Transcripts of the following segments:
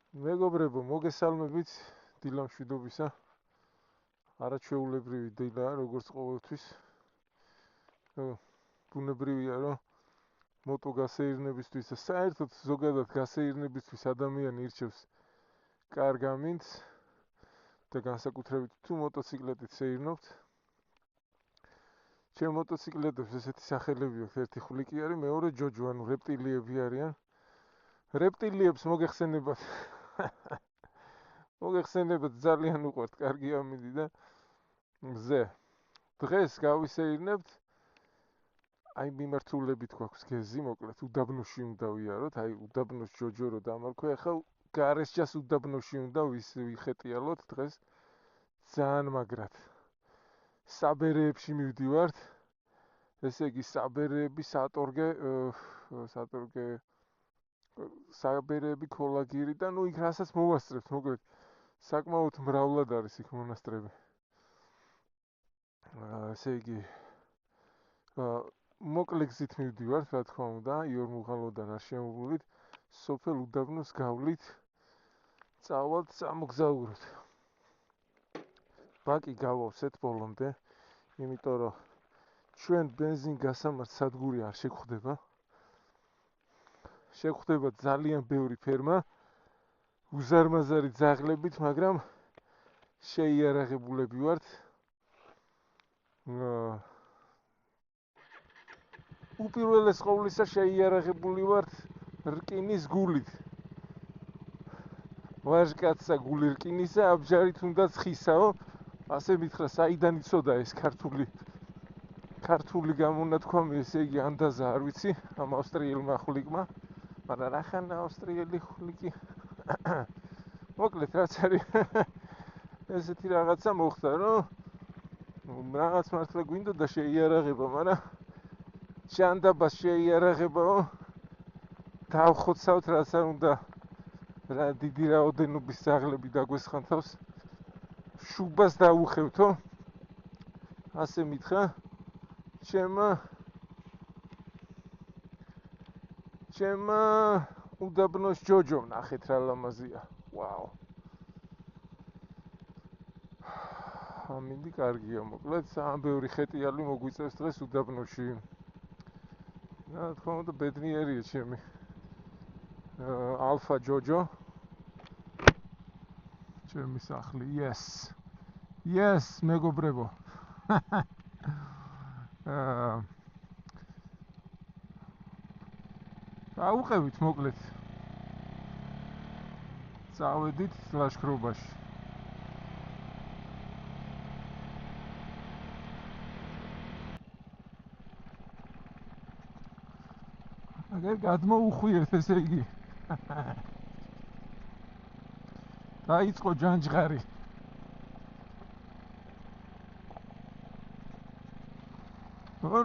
მეგობრებო, მოგესალმებით დილამშვიდობისა. არაჩვეულებრივი დილაა, როგორც ყოველთვის. ბუნებრივია, რომ მოტო გასეირნებისთვის და საერთოდ ზოგადად გასეირნებისთვის ადამიანი ირჩევს კარგ ამინდს და განსაკუთრებით თუ მოტოციკლეტით სეირნობთ. ჩემ მოტოციკლეტებს ესეთი სახელები აქვს, ერთი ხვლიკი არის, მეორე ჯოჯო, ანუ რეპტილიები არიან. რეპტილიებს მოგეხსენებათ. მოგეხსენებათ ძალიან უყვართ კარგი ამინდი და მზე. დღეს გავისეირნებთ. აი მიმართულებით გვაქვს გეზი, მოკლედ უდაბნოში უნდა ვიაროთ, აი უდაბნოს ჯოჯო რო დამარქვე, ახლა გარესჯას უდაბნოში უნდა ვიხეტიალოთ დღეს ძალიან მაგრად. საბერეებში მივდივართ. ესე იგი საბერეები, საბერეები, ქოლაგირი და ნუ იქ რასაც მოვასწრებთ, მოკლედ საკმაოდ მრავლად არის იქ მონასტრები. ესე იგი მოკლე გზით მივდივართ, რა თქმა უნდა, იორმუღალოდან არ შემოვლით, სოფელ უდაბნოს გავლით, წავალთ სამოგზაუროთ. ბაკი გავავსეთ ბოლომდე, იმიტომ რომ ჩვენ ბენზინ გასამართ სადგური არ შეგხვდება. შეგხვდება ძალიან ბევრი ფერმა, უზარმაზარი ძაღლებით, მაგრამ შეიარაღებულები ვართ. უპირველეს ყოვლისა შეიარაღებული ვართ რკინის გულით. ვაჟკაცსა გული რკინისა, აბჯარით უნდა ცხისაო, ასე მითხრა, საიდან იცოდა ეს ქართული გამონათქვამი, ესე იგი ანდაზა არ ვიცი, ამ ავსტრიელმა ხვლიკმა, მაგრამ რახან ავსტრიელი ხვლიკი. მოკლედ, რაც არის ესეთი რაღაცა მოხდა, რომ რაღაც მართლა გვინდოდა შეიარაღება, მაგრამ ჭანდაბას შეიარაღებაო, დავხოცავთ, რაც არ უნდა რა დიდი რაოდენობის ძაღლები დაგვესხანთავს, შუბას დაუხევთო, ასე მითხრა, ჩემმა უდაბნოს ჯოჯომ ნახეთ რა ლამაზია. ვაუ. ამინდი კარგია, მოკლედ, ძალიან ბევრი ხეტიალი მოგვიწევს დღეს უდაბნოში. რა თქმა უნდა, ბედნიერია ჩემი ალფა ჯოჯო. ჩემი სახლი, yes, მეგობრებო. აუყევით მოკლედ. წავედით ლაშქრობაში. აგერ გადმოუხვიეთ, ესე იგი. დაიწყო ჯანჯღარი.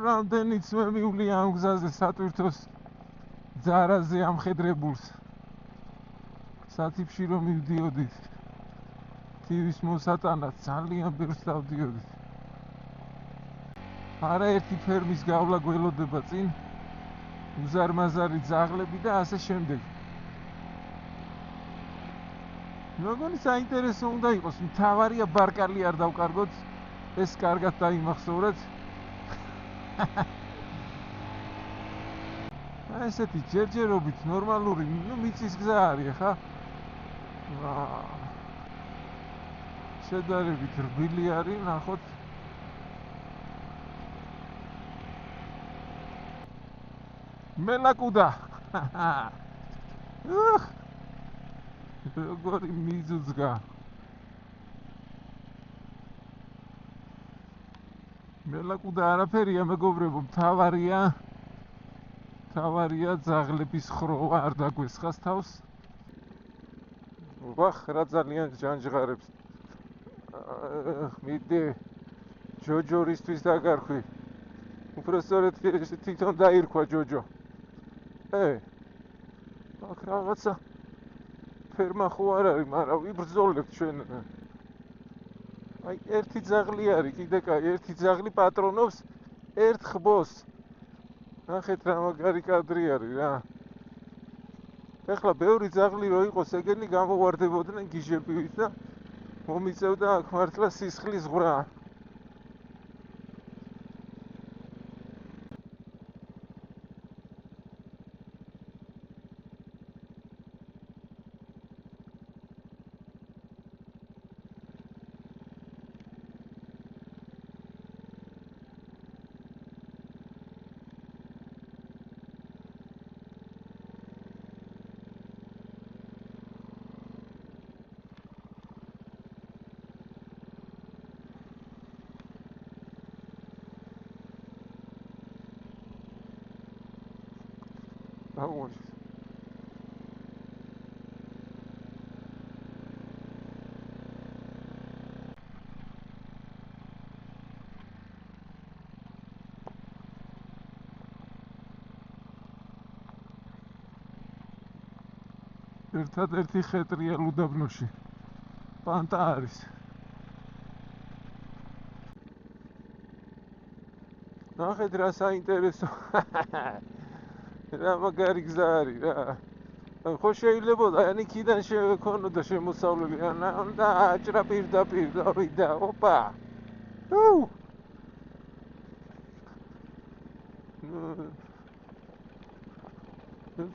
რამდენი ძმე მივli ამ გზაზე სატვირთოს ძარაზე ამხედრებულს. სათიფში რომ მივდიოდით. თივის მოსატანად ძალიან ბევრს დავდიოდით. არაერთი ფერმის გავლა გველოდება წინ. უზარმაზარი ძაღლები და ასე შემდეგ. მეგონი საინტერესო უნდა იყოს, მთავარია ბარკალი არ დავკარგოთ, ეს კარგად დაიმახსოვრეთ. ესეთი ჯერჯერობით ნორმალური, მიწის გზა არის, ხა? შედარებით რბილი არის, ნახოთ. მელაკუდა. როგორი მიზუძგა. მელაკუდა არაფერია, მეგობრებო, მთავარია ძაღლების ხროვა არ დაგვესხას თავს. ვახ, რა ძალიან ჯანჯღარებს. მიდი ჯოჯორისთვის დაგარქვი. უბრალოდ თვითონ დაირქვა ჯოჯო. აქ რაღაცა ფერმა ხო არ არის, მაგრამ ვიბრძოლებთ ჩვენ. აი, ერთი ძაღლი არის, კიდე კაი, ერთი ძაღლი პატრონობს ერთ ხბოს. ნახეთ რა მაგარი კადრი არის რა. ეხლა ბევრი ძაღლი რო იყოს ეგენი გამოვარდებოდნენ გიჟებივით და მომიწევდა აქ მართლა სისხლის ზღვრა. აღმოჩნდა. ერთადერთი ხეტრია ლუდაბნოში. პანტა არის. ნახეთ რა საინტერესო. რა მაგარი გზა არის რა. ხო შეიძლებოდა ან იქიდან შევექონოდა შემოსავლელი ან და აჭრა პირდაპირ გავიდა. ოპა.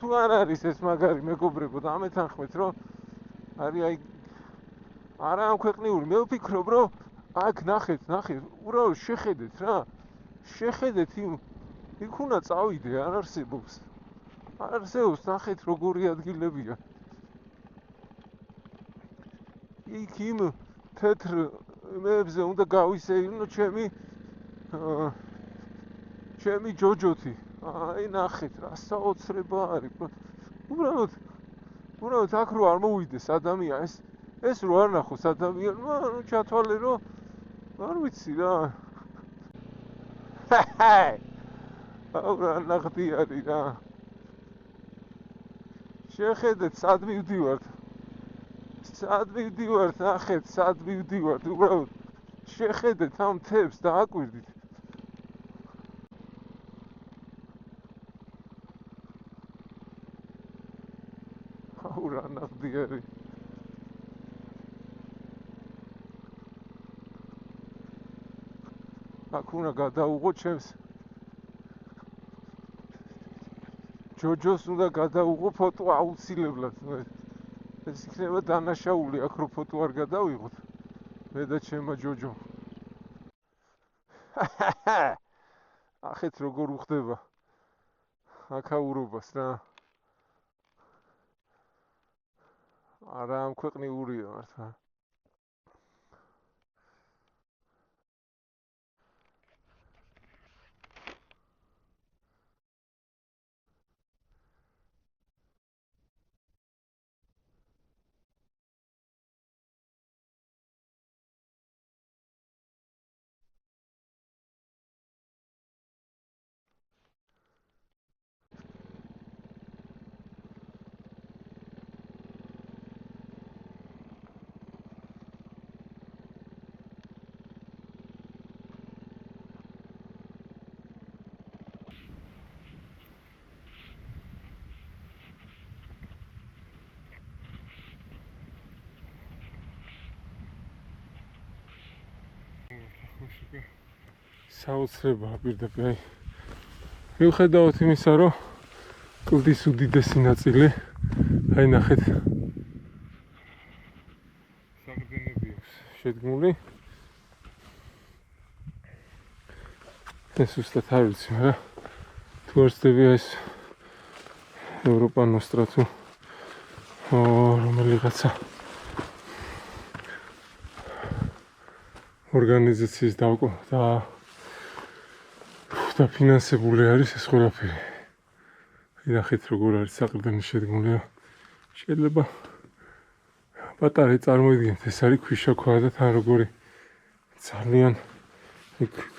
თუ არ არის ეს მაგარი მეგობრებო და ამეთანხმეთ რომ არის აი არა ამ ქვეყნიური მე ვფიქრობ რომ აქ ნახეთ უბრალოდ შეხედეთ რა შეხედეთ იქ უნდა წავიდე არ არსებობს ნახეთ როგორი ადგილებია იქ იმ თეთრ მეებზე უნდა გავისეირნო ჩემი ჯოჯოთი აი ნახეთ რა საოცრება არის უბრალოდ აქ რო არ მოვიდეს ადამიანს ეს რო არ ნახოს ადამიანმა ჩათვალე რომ არ ვიცი რა აუ რა ნახტი არის რა შეხედეთ სად მივდივართ ნახეთ სად მივდივართ უბრალოდ შეხედეთ ამ თებს და აკვირდით აუ რა ნახტი არის აქ უნდა გადაუღო ჩემს ჯოჯოს უნდა გადაუღო ფოტო აუცილებლად ეს იქნება დანაშაული აქ რო ფოტო არ გადავიღოთ მე და ჩემმა ჯოჯომ ახეთ როგორ უხდება აქაურობას რა არა ამ ქვეყნიურია მართლა საოცრებაა პირდაპირ აი მიუხედავად იმისა რომ კლდის უდიდესი ნაწილი აი ნახეთ საგრძნები აქვს შედგმული ეს უბრალოდ არ ვიცი მაგრამ თუ არ ცდებია ეს ევროპა ნოსტრა თუ რომელიღაცა ორგანიზაციის და ფინანსებული არის ეს ყველაფერი. ნახეთ როგორ არის საყრდენი შედგმული. შეიძლება პატარა წარმოიდგინეთ ეს არის ქვიშაქვა და თან როგორი ძალიან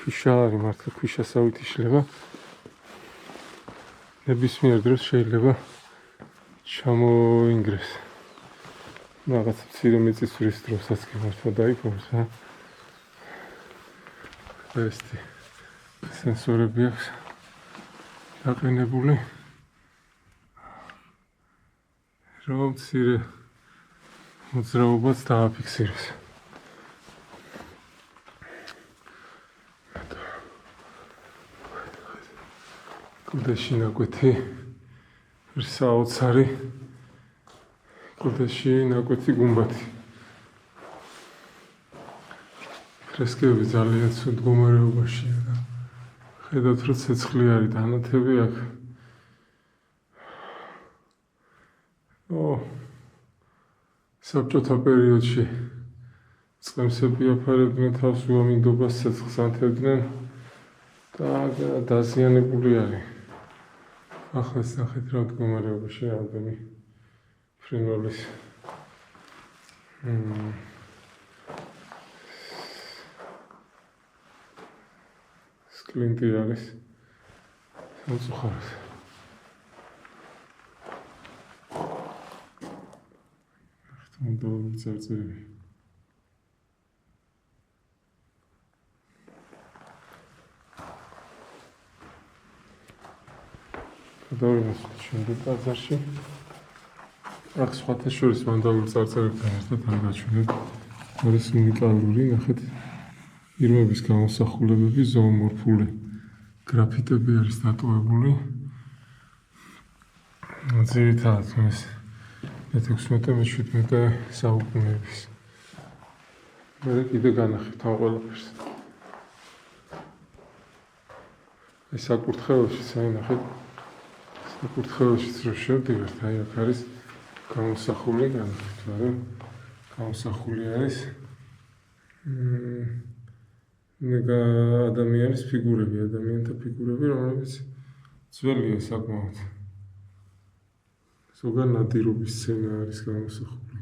ქვიშა არის მართლა ქვიშასავით იშლება. ნებისმიერ დროს შეიძლება ჩამოინგრეს. რაღაც მცირე მიწისძვრის დროსაც კი მართლა დაიფორს რა. ესეთი სენსორები აქვს დაყენებული რომ მცირე მოძრაობაც დააფიქსიროს. კლდეში ნაკვეთი საოცარი, კლდეში ნაკვეთი გუმბათი. ფრესკები ძალიან ცუდ მდგომარეობაშია და ხედავთ რომ ცეცხლი არის დანათები აქ. საბჭოთა პერიოდში წყემსები აფარებდნენ თავს უამინდობას, ცეცხლს ანთებდნენ და დაზიანებული არის. ახლა ნახეთ რა მდგომარეობაში რამდენი ფრინველის სკლინტი არის სამწუხაროდ. Dollar წარწერები. გადავიღოთ შემდეგ ბაზარში. აქ სხვათა შორის მანდალურ წარწერებთან ერთად არ გაჩვენებთ. არის უნიკალური, ნახეთ, ირმების გამოსახულებები, ზოომორფული გრაფიტები არის დატოვებული. ძირითადად ეს მე-16-მე-17 საუკუნეების. მე კიდე განახებთ ამ ყველაფერს. ეს საკურთხეველშიც აი ნახეთ. საკურთხეველშიც რო შევდივართ, აი აქ არის გამოსახული, განახებთ, მაგრამ გამოსახული არის ადამიანის ფიგურები, ადამიანთა ფიგურები, რომლებიც ძველია საკმაოდ. ზოგან ნადირობის სცენა არის გამოსახული.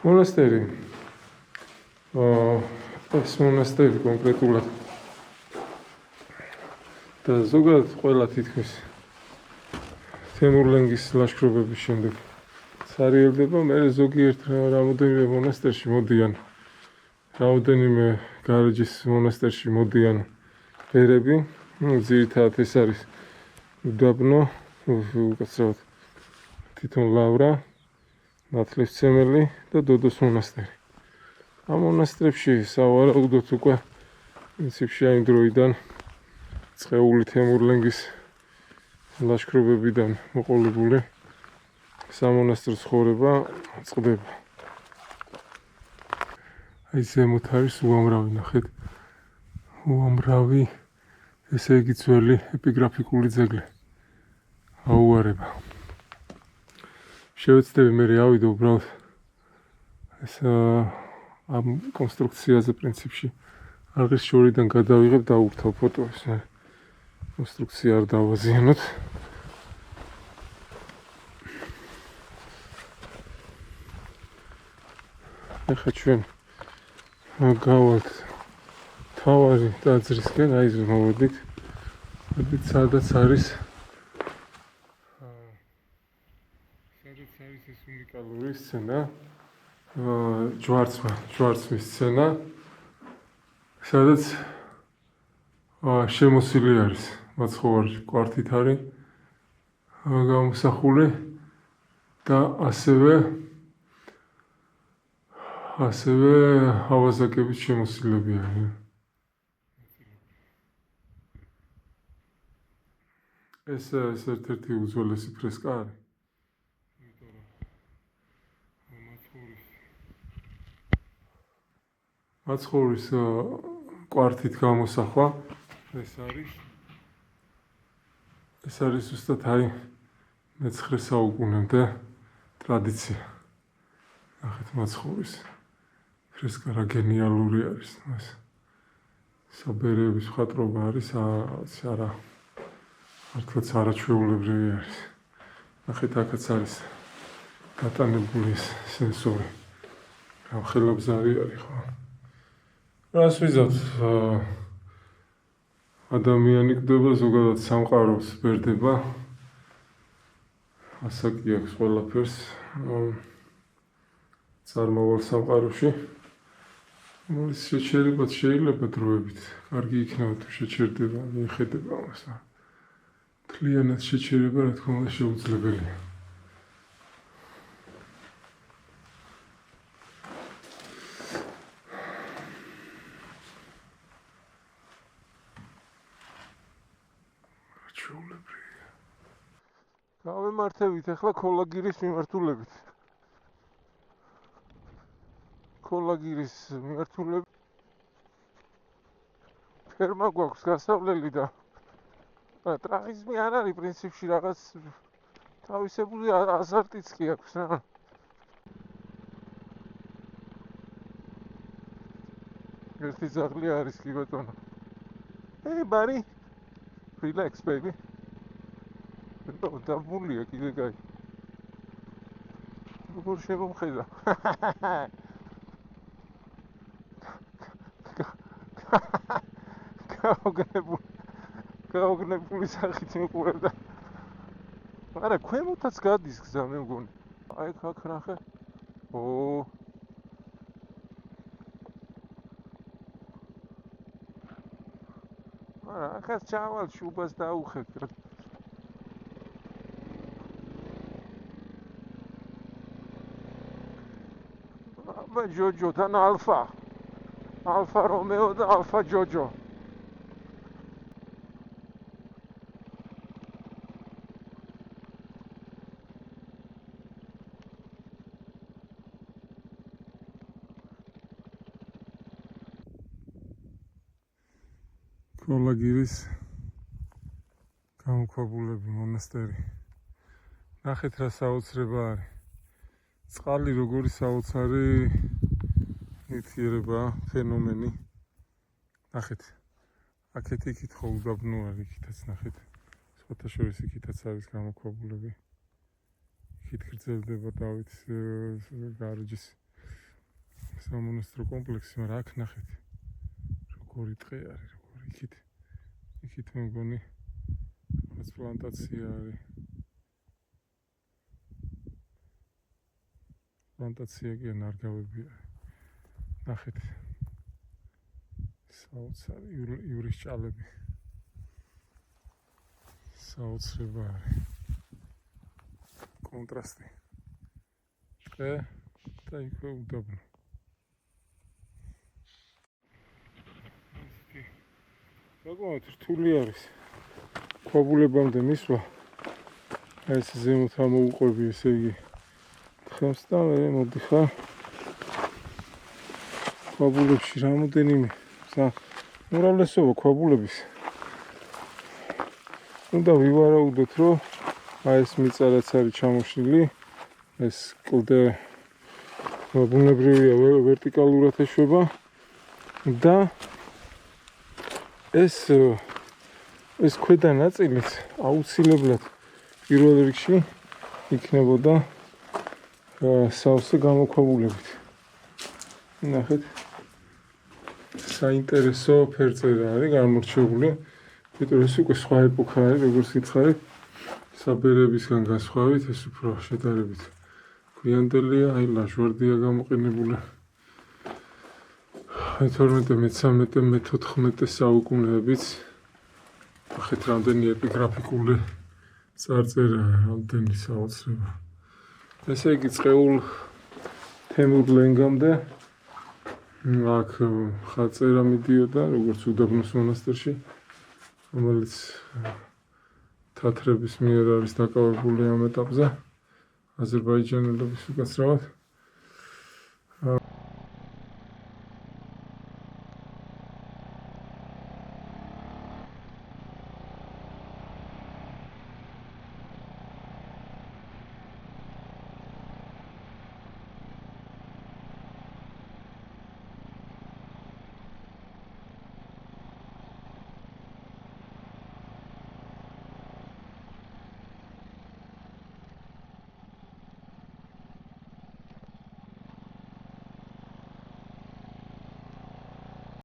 მონასტერი. ეს მონასტერი კონკრეტულად და ზოგადად ყველა თითქმის თემურლენგის ლაშქრობების შემდეგ სარიელდება, მერე ზოგიერთ რამოდენიმე მონასტერში მოდიან. რაოდენიმე გარეჯის მონასტერში მოდიან ბერები. ძირითადად ეს არის უდაბნო, უკაცრავად თვითონ ლავრა, ნათლისმცემელი და დოდოს მონასტერი. ამ მონასტრებში სავარაუდოდ უკვე პრინციპში იმ დროიდან წეული თემურლენგის ლაშქრობებიდან მოყოლებული სამონასტრო ცხოვრება წყდება. აი ზემოთ არის უამრავი, ნახეთ. უამრავი, ესე იგი ძველი ეპიგრაფიკული ძეგლი. აუარება. შევეცდები მე ავიდე უბრალოდ ეს ამ კონსტრუქციაზე პრინციპში არღის შორიდან გადავიღებ და დავურთავ ფოტოს. კონსტრუქცია არ დავაზიანოთ. ეხლა ჩვენ გავალთ თავარი ტაძრისკენ, აი ეს მოვედით. მოდით სადაც არის ეს უნიკალური სცენა. ჯვარცმის სცენა, სადაც შემოსილი არის მაცხოვარი კვართით არის გამოსახული და ასევე ავაზაკებით შემოსილები არის. ეს ერთ-ერთი უძველესი ფრესკა არის. მაცხოვრის კვართით გამოსახვა ეს არის ზუსტად აი მე-9 საუკუნემდე ტრადიცია. ნახეთ მაცხოვრის ფრესკა რა გენიალური არის. ეს საბერების მხატვრობა არის, არა მართლაც არაჩვეულებრივი არის. ნახეთ აქაც არის გატანებული სენსორი. რა ხელაბზარი არის ხო? რას ვიზავთ? ადამიანი კვდება, ზოგადად სამყაროს ბერდება. ასაკი აქვს ყველაფერს. წარმოვალ სამყაროში. რომელიც შეჩერებაც შეიძლება დროებით, კარგი იქნება თუ შეჩერდება, მიეხედება ამას. მთლიანად შეჩერება რა თქმა უნდა შეუძლებელია. ჩვეულებრივია. გავემართებით ახლა ქოლაგირის მიმართულებით. ქოლაგირის მიმართულებით ფერმა გვაქვს გასავლელი და ტრაგიზმი არ არის პრინციპში რაღაც თავისებური აზარტიც კი აქვს რა. ერთი ძაღლი არის კი ბატონო. Hey buddy. Relax baby. დაბმულია კიდე კაი. როგორ შემომხედა? გაოგნებული სახით მიყურებდა. არა, ქვემოთაც გადის გზა მე მგონი. აი აქ ნახე. არა, ახაც ჩავალ შუბას დაუხეთ. აბა ჯოჯო თან ალფა რომეო და ალფა ჯოჯო. ქოლაგირის გამოქვაბულები მონასტერი. ნახეთ რა საოცრება არის. წყალი როგორი საოცარი ნივთიერება, ფენომენი. ნახეთ. აქეთ იქით ხო უდაბნო არის, იქითაც ნახეთ. სხვათა შორის იქითაც არის გამოქვაბულები. იქით გრძელდება დავითის გარეჯის სამონასტრო კომპლექსი, მაგრამ აქ ნახეთ. როგორი ტყე არის. იქით მე მგონი რაღაც პლანტაცია არის. პლანტაცია კი ნარგავები არის. ნახეთ. საოცარი ივრის ჭალები. საოცრება არის. კონტრასტი. ტყე და იქვე უდაბნო. საკმაოდ რთული არის ქვაბულებამდე მისვლა. ეს ზემოთ ამოუყვები, ესე იგი თხემს და მე მოდიხარ ქვაბულებში რამოდენიმე უმრავლესობა ქვაბულების უნდა ვივარაუდოთ, რომ ეს მიწა რაც არის ჩამოშლილი, ეს კლდე ბუნებრივია, ვერტიკალურად ეშვება და ეს ქვედა ნაწილიც აუცილებლად პირველ რიგში იქნებოდა სავსე გამოქვაბულებით. ნახეთ, საინტერესო ფერწერა არის გამორჩეული. იმიტომ ეს უკვე სხვა ეპოქა არის, როგორც გითხარით, საბერებისგან განსხვავებით, ეს უფრო შედარებით გვიანდელია, აი ლაჟვარდია გამოყენებული. 12, 13, 14 საუკუნეებიც. ნახეთ, რამდენი ეპიგრაფიკული წარწერა, რამდენი საოცრება. ესე იგი წყეულ თემურ ლენგამდე აქ ხაწერა მიდიოდა, როგორც უდაბნოს მონასტერში, რომელიც თათრების მიერ არის დაკავებული ამ ეტაპზე, აზერბაიჯანელების უკაცრავად.